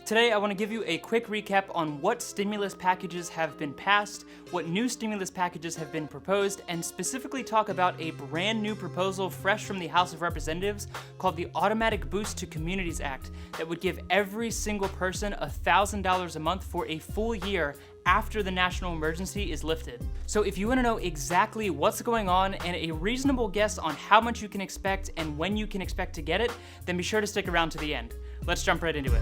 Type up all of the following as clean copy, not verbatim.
Today, I want to give you a quick recap on what stimulus packages have been passed, what new stimulus packages have been proposed, and specifically talk about a brand new proposal fresh from the House of Representatives called the Automatic Boost to Communities Act that would give every single person $1,000 a month for a full year after the national emergency is lifted. So if you want to know exactly what's going on and a reasonable guess on how much you can expect and when you can expect to get it, then be sure to stick around to the end. Let's jump right into it.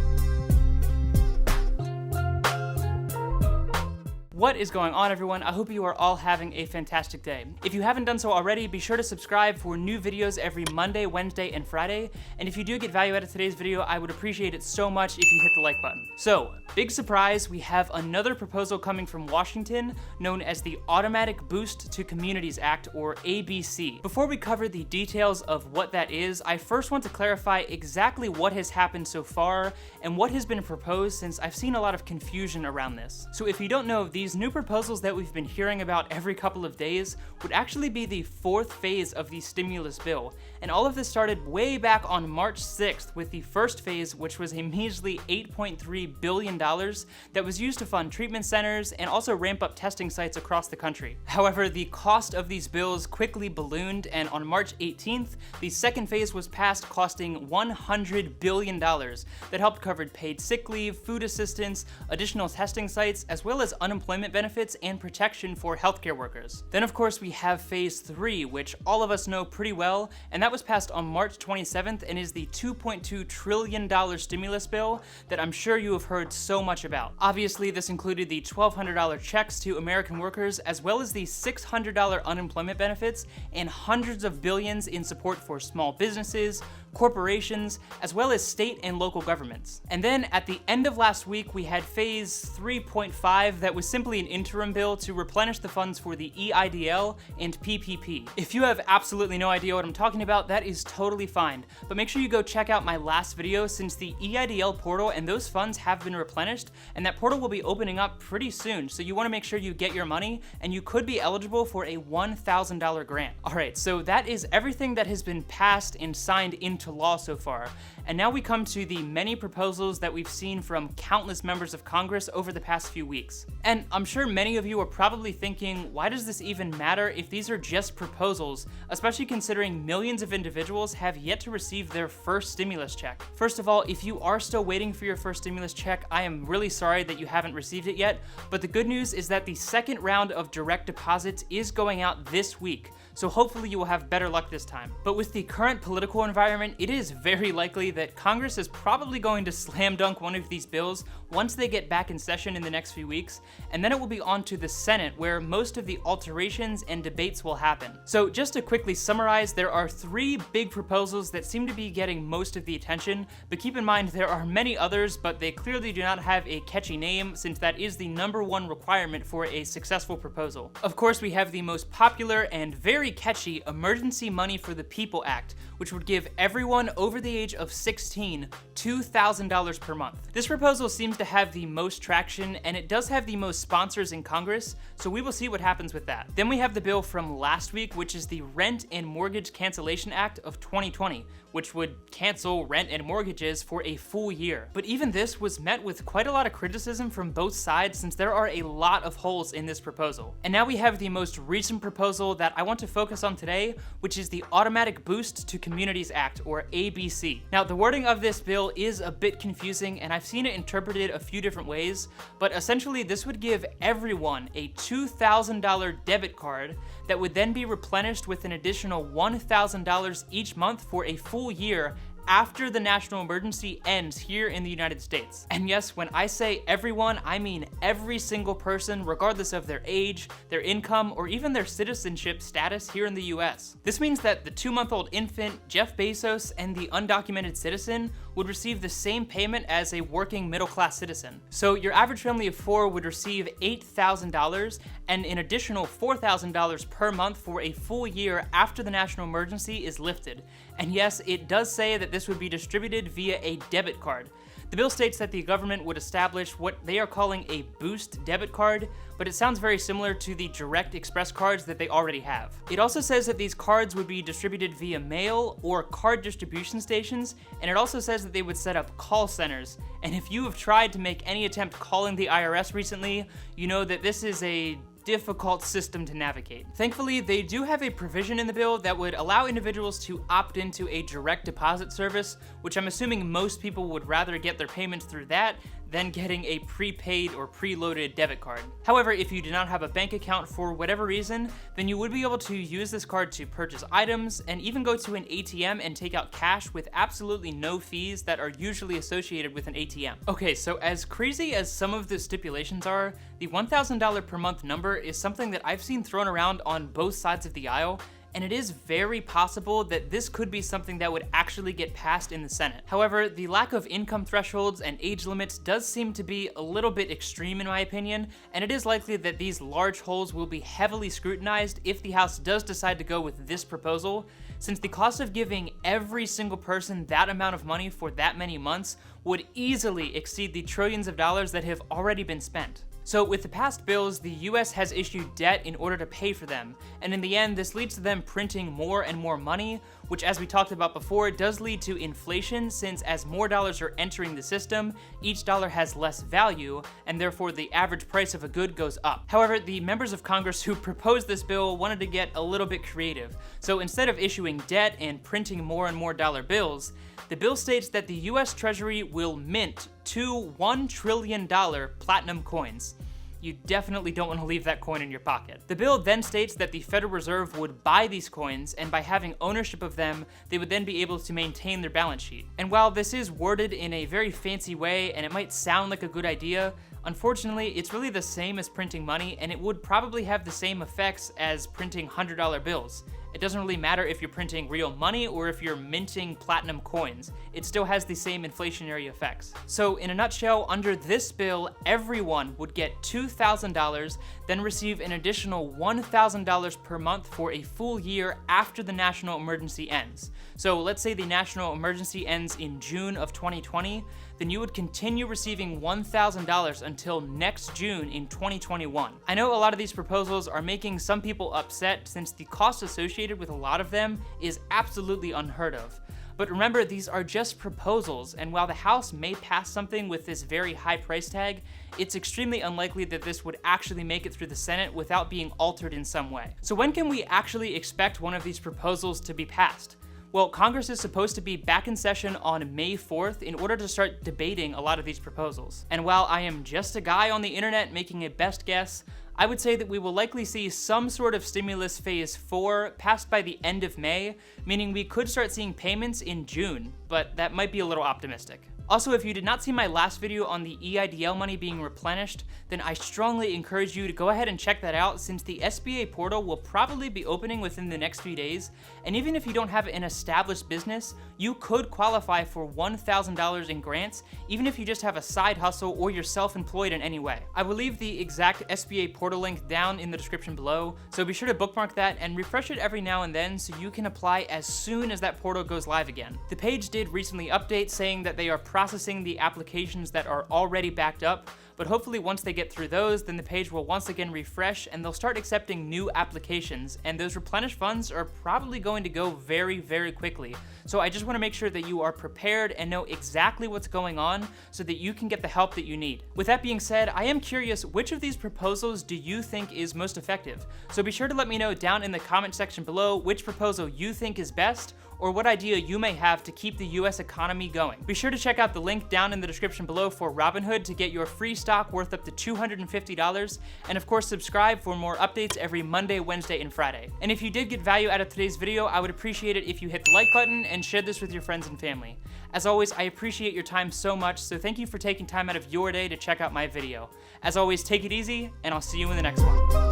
What is going on, everyone? I hope you are all having a fantastic day. If you haven't done so already, be sure to subscribe for new videos every Monday, Wednesday, and Friday. And if you do get value out of today's video, I would appreciate it so much if you hit the like button. So, big surprise, we have another proposal coming from Washington known as the Automatic Boost to Communities Act, or ABC. Before we cover the details of what that is, I first want to clarify exactly what has happened so far and what has been proposed, since I've seen a lot of confusion around this. So if you don't know, these new proposals that we've been hearing about every couple of days would actually be the fourth phase of the stimulus bill. And all of this started way back on March 6th with the first phase, which was a measly $8.3 billion that was used to fund treatment centers and also ramp up testing sites across the country. However, the cost of these bills quickly ballooned, and on March 18th, the second phase was passed, costing $100 billion that helped cover paid sick leave, food assistance, additional testing sites, as well as unemployment benefits and protection for healthcare workers. Then of course we have phase 3, which all of us know pretty well, and that was passed on March 27th and is the $2.2 trillion stimulus bill that I'm sure you have heard so much about. Obviously, this included the $1,200 checks to American workers, as well as the $600 unemployment benefits and hundreds of billions in support for small businesses, corporations, as well as state and local governments. And then at the end of last week, we had phase 3.5 that was simply an interim bill to replenish the funds for the EIDL and PPP. If you have absolutely no idea what I'm talking about, that is totally fine, but make sure you go check out my last video, since the EIDL portal and those funds have been replenished, and that portal will be opening up pretty soon, so you want to make sure you get your money, and you could be eligible for a $1,000 grant. Alright, so that is everything that has been passed and signed into law so far, and now we come to the many proposals that we've seen from countless members of Congress over the past few weeks. And I'm sure many of you are probably thinking, why does this even matter if these are just proposals, especially considering millions of individuals have yet to receive their first stimulus check? First of all, if you are still waiting for your first stimulus check, I am really sorry that you haven't received it yet, but the good news is that the second round of direct deposits is going out this week, so hopefully you will have better luck this time. But with the current political environment, it is very likely that Congress is probably going to slam dunk one of these bills once they get back in session in the next few weeks, and then it will be on to the Senate, where most of the alterations and debates will happen. So just to quickly summarize, there are three big proposals that seem to be getting most of the attention, but keep in mind there are many others, but they clearly do not have a catchy name, since that is the #1 requirement for a successful proposal. Of course, we have the most popular and very catchy Emergency Money for the People Act, which would give everyone over the age of 16 $2,000 per month. This proposal seems to have the most traction, and it does have the most sponsors in Congress, so we will see what happens with that. Then we have the bill from last week, which is the Rent and Mortgage Cancellation Act of 2020, which would cancel rent and mortgages for a full year. But even this was met with quite a lot of criticism from both sides, since there are a lot of holes in this proposal. And now we have the most recent proposal that I want to focus on today, which is the Automatic Boost to Communities Act, or ABC. Now, the wording of this bill is a bit confusing, and I've seen it interpreted a few different ways, but essentially this would give everyone a $2,000 debit card that would then be replenished with an additional $1,000 each month for a full year after the national emergency ends here in the United States. And yes, when I say everyone, I mean every single person, regardless of their age, their income, or even their citizenship status here in the US. This means that the 2-month-old infant, Jeff Bezos, and the undocumented citizen would receive the same payment as a working middle-class citizen. So your average family of 4 would receive $8,000 and an additional $4,000 per month for a full year after the national emergency is lifted. And yes, it does say that this would be distributed via a debit card. The bill states that the government would establish what they are calling a boost debit card, but it sounds very similar to the direct express cards that they already have. It also says that these cards would be distributed via mail or card distribution stations, and it also says that they would set up call centers. And if you have tried to make any attempt calling the IRS recently, you know that this is a difficult system to navigate. Thankfully, they do have a provision in the bill that would allow individuals to opt into a direct deposit service, which I'm assuming most people would rather get their payments through that than getting a prepaid or preloaded debit card. However, if you do not have a bank account for whatever reason, then you would be able to use this card to purchase items and even go to an ATM and take out cash with absolutely no fees that are usually associated with an ATM. Okay, so as crazy as some of the stipulations are, the $1,000 per month number is something that I've seen thrown around on both sides of the aisle, and it is very possible that this could be something that would actually get passed in the Senate. However, the lack of income thresholds and age limits does seem to be a little bit extreme in my opinion, and it is likely that these large holes will be heavily scrutinized if the House does decide to go with this proposal, since the cost of giving every single person that amount of money for that many months would easily exceed the trillions of dollars that have already been spent. So with the past bills, the US has issued debt in order to pay for them, and in the end, this leads to them printing more and more money, which, as we talked about before, does lead to inflation, since as more dollars are entering the system, each dollar has less value, and therefore the average price of a good goes up. However, the members of Congress who proposed this bill wanted to get a little bit creative, so instead of issuing debt and printing more and more dollar bills, the bill states that the US Treasury will mint 2 $1 trillion platinum coins. You definitely don't want to leave that coin in your pocket. The bill then states that the Federal Reserve would buy these coins, and by having ownership of them, they would then be able to maintain their balance sheet. And while this is worded in a very fancy way, and it might sound like a good idea, unfortunately, it's really the same as printing money, and it would probably have the same effects as printing $100 bills. It doesn't really matter if you're printing real money or if you're minting platinum coins. It still has the same inflationary effects. So in a nutshell, under this bill, everyone would get $2,000, then receive an additional $1,000 per month for a full year after the national emergency ends. So let's say the national emergency ends in June of 2020, then you would continue receiving $1,000 until next June in 2021. I know a lot of these proposals are making some people upset, since the cost associated with a lot of them is absolutely unheard of. But remember, these are just proposals, and while the House may pass something with this very high price tag, it's extremely unlikely that this would actually make it through the Senate without being altered in some way. So when can we actually expect one of these proposals to be passed? Well, Congress is supposed to be back in session on May 4th in order to start debating a lot of these proposals. And while I am just a guy on the internet making a best guess, I would say that we will likely see some sort of stimulus phase 4 passed by the end of May, meaning we could start seeing payments in June, but that might be a little optimistic. Also, if you did not see my last video on the EIDL money being replenished, then I strongly encourage you to go ahead and check that out, since the SBA portal will probably be opening within the next few days, and even if you don't have an established business, you could qualify for $1,000 in grants, even if you just have a side hustle or you're self-employed in any way. I will leave the exact SBA portal link down in the description below, so be sure to bookmark that and refresh it every now and then so you can apply as soon as that portal goes live again. The page did recently update, saying that they are processing the applications that are already backed up, but hopefully once they get through those, then the page will once again refresh and they'll start accepting new applications, and those replenished funds are probably going to go very, very quickly. So I just want to make sure that you are prepared and know exactly what's going on so that you can get the help that you need. With that being said, I am curious, which of these proposals do you think is most effective? So be sure to let me know down in the comment section below which proposal you think is best, or what idea you may have to keep the US economy going. Be sure to check out the link down in the description below for Robinhood to get your free stock worth up to $250, and of course subscribe for more updates every Monday, Wednesday, and Friday. And if you did get value out of today's video, I would appreciate it if you hit the like button and share this with your friends and family. As always, I appreciate your time so much, so thank you for taking time out of your day to check out my video. As always, take it easy, and I'll see you in the next one.